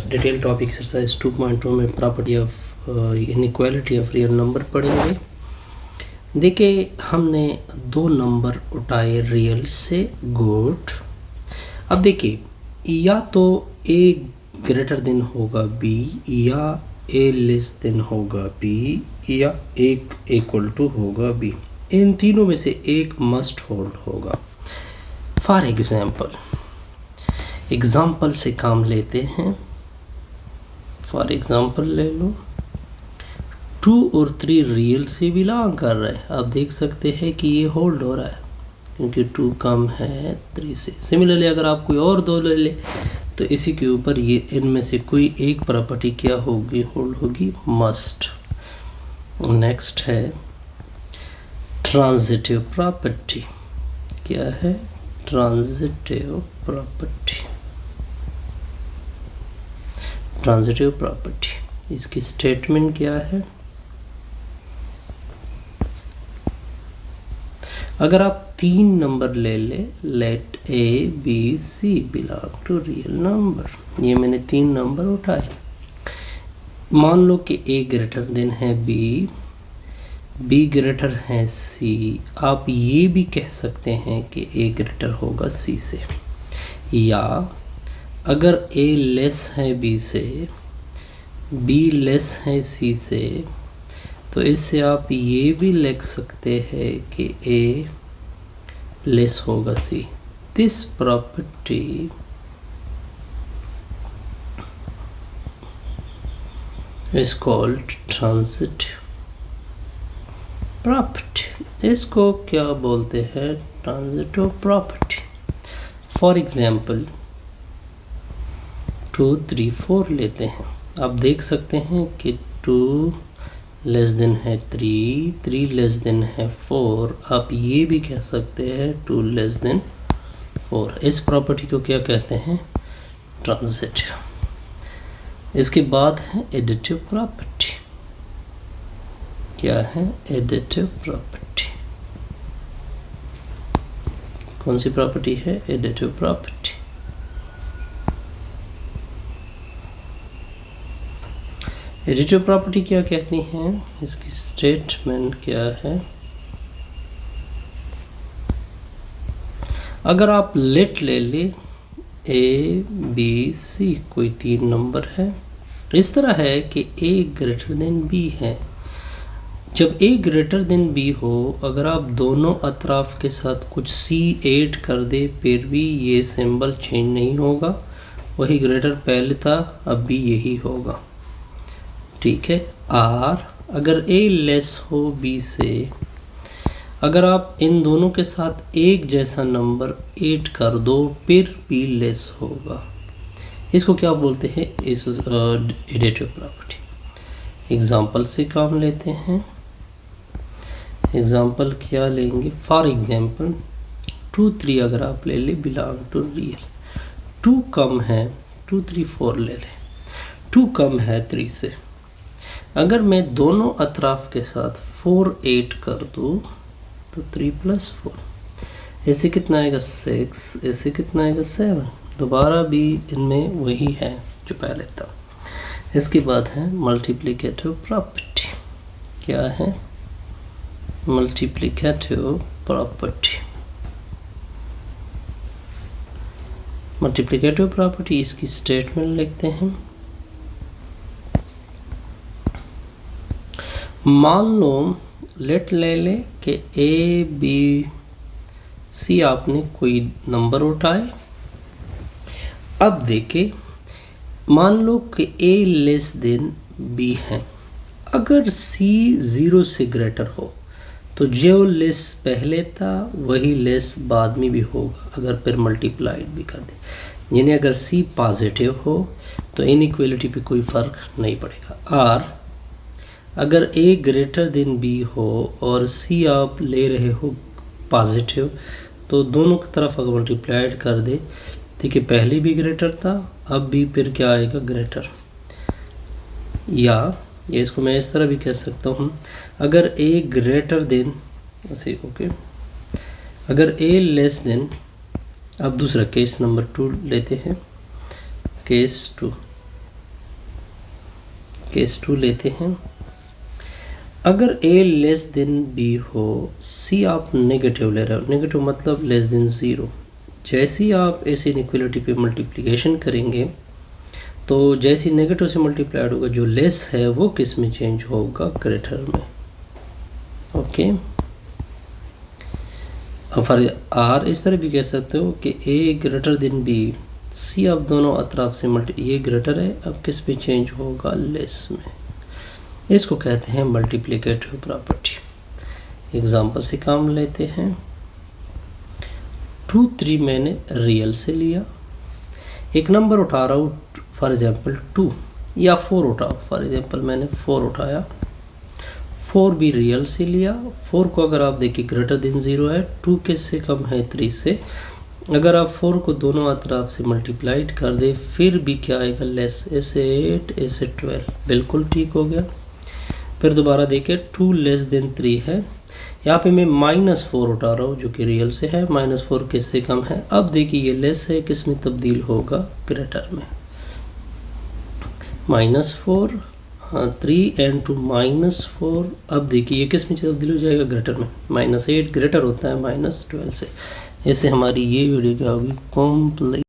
Detail topic exercise 2.2 में property of inequality of real number पढ़ेंगे। देखिए हमने दो नंबर उठाए रियल से गुड। अब देखिए या तो ए ग्रेटर देन होगा बी या ए लेस देन होगा बी या एक इक्वल टू होगा बी। इन तीनों में से एक मस्ट होल्ड होगा। फॉर एग्जाम्पल से काम लेते हैं। फॉर एग्जाम्पल ले लो 2 और 3 रियल से बिलोंग कर रहे हैं। आप देख सकते हैं कि ये होल्ड हो रहा है क्योंकि 2 कम है 3 से। सिमिलरली अगर आप कोई और दो ले ले तो इसी के ऊपर ये इनमें से कोई एक प्रॉपर्टी क्या होगी, होल्ड होगी, मस्ट। नेक्स्ट है ट्रांजिटिव प्रॉपर्टी। क्या है? Transitive property. ट्रांजिटिव प्रॉपर्टी इसकी स्टेटमेंट क्या है? अगर आप 3 नंबर ले ले, let A B C belong to real number. ये मैंने 3 नंबर उठाए। मान लो कि ए ग्रेटर देन है बी, बी ग्रेटर है सी। आप ये भी कह सकते हैं कि ए ग्रेटर होगा सी से। या अगर ए लेस है बी से, बी लेस है सी से, तो इससे आप ये भी लिख सकते हैं कि ए लेस होगा C. This property is called transitive property. इसको क्या बोलते हैं? Transitive property. फॉर एग्जाम्पल 2 3 4 लेते हैं। आप देख सकते हैं कि 2 लेस देन है 3, 3 लेस देन है 4। आप ये भी कह सकते हैं 2 लेस देन 4। इस प्रॉपर्टी को क्या कहते हैं? ट्रांजिटिव। इसके बाद है एडिटिव प्रॉपर्टी। क्या है? Additive property. कौन सी प्रॉपर्टी है? Additive property. एडिटिव प्रॉपर्टी क्या कहती है? इसकी स्टेटमेंट क्या है? अगर आप लेट ले ले ए बी सी, कोई 3 नंबर है। इस तरह है कि ए ग्रेटर देन बी है। जब ए ग्रेटर देन बी हो, अगर आप दोनों अतराफ के साथ कुछ सी ऐड कर दे फिर भी ये सिंबल चेंज नहीं होगा। वही ग्रेटर पहले था, अब भी यही होगा। ठीक है। आर अगर ए लेस हो बी से, अगर आप इन दोनों के साथ एक जैसा नंबर ऐड कर दो फिर बी लेस होगा। इसको क्या बोलते हैं? इस एडिटिव प्रॉपर्टी। एग्जाम्पल से काम लेते हैं। एग्जाम्पल क्या लेंगे? फॉर एग्जाम्पल 2 3 अगर आप ले ले बिलोंग टू रियल। 2 कम है 2 3 4 ले ले। 2 कम है 3 से। अगर मैं दोनों अतराफ के साथ 4 ऐड कर दूँ तो 3 + 4 ऐसे कितना आएगा? 6। ऐसे कितना आएगा? 7। दोबारा भी इनमें वही है जो पहले था। इसके बाद है मल्टीप्लिकेटिव प्रॉपर्टी। क्या है? Multiplicative property. मल्टीप्लिकेटिव प्रॉपर्टी इसकी स्टेटमेंट लिखते हैं। मान लो लेट ले ले कि ए बी सी आपने कोई नंबर उठाए। अब देखे मान लो कि ए लेस देन बी है। अगर सी 0 से ग्रेटर हो तो जो लेस पहले था वही लेस बाद में भी होगा अगर फिर मल्टीप्लाइड भी कर दे। यानी अगर सी पॉजिटिव हो तो इनइक्वालिटी पे कोई फ़र्क नहीं पड़ेगा। आर अगर ए ग्रेटर देन बी हो और सी आप ले रहे हो पॉजिटिव, तो दोनों की तरफ अगर मल्टीप्लाइड कर दे, ठीक है, पहले भी ग्रेटर था अब भी फिर क्या आएगा? ग्रेटर। या ये इसको मैं इस तरह भी कह सकता हूँ, अगर ए ग्रेटर देन ऐसे, ओके, अगर ए लेस देन, अब दूसरा केस नंबर 2 लेते हैं। केस 2 केस 2 लेते हैं। अगर a लेस देन b हो, c आप नेगेटिव ले रहे हो, नेगेटिव मतलब लेस देन 0। जैसे ही आप ऐसी इनइक्वालिटी पे मल्टीप्लिकेशन करेंगे तो जैसी नेगेटिव से मल्टीप्लाइड होगा, जो लेस है वो किस में चेंज होगा, ग्रेटर में। ओके, फॉर आर इस तरह भी कह सकते हो कि a greater than b, c आप दोनों अतराफ से ये ग्रेटर है, अब किस पे चेंज होगा, लेस में। इसको कहते हैं मल्टीप्लिकेटिव प्रॉपर्टी। एग्जांपल से काम लेते हैं। 2, 3 मैंने रियल से लिया, एक नंबर उठा रहा हूँ फॉर एग्जांपल 2, या 4 उठाओ, फॉर एग्जांपल मैंने 4 उठाया, 4 भी रियल से लिया। 4 को अगर आप देखिए ग्रेटर देन 0 है, 2 किससे कम है, 3 से। अगर आप 4 को दोनों अतराफ से मल्टीप्लाइड कर दे फिर भी क्या आएगा, लेस, ऐसे 8 ऐसे 12, बिल्कुल ठीक हो गया। फिर दोबारा देखें, 2 लेस देन 3 है, यहाँ पे मैं -4 उठा रहा हूँ जो कि रियल से है, -4 किससे कम है। अब देखिए ये लेस है, किस में तब्दील होगा, ग्रेटर में। -4 3 एंड 2 -4, अब देखिए ये किस में तब्दील हो जाएगा, ग्रेटर में। -8 ग्रेटर होता है -12 से। ऐसे हमारी ये वीडियो क्या होगी, कंप्लीट।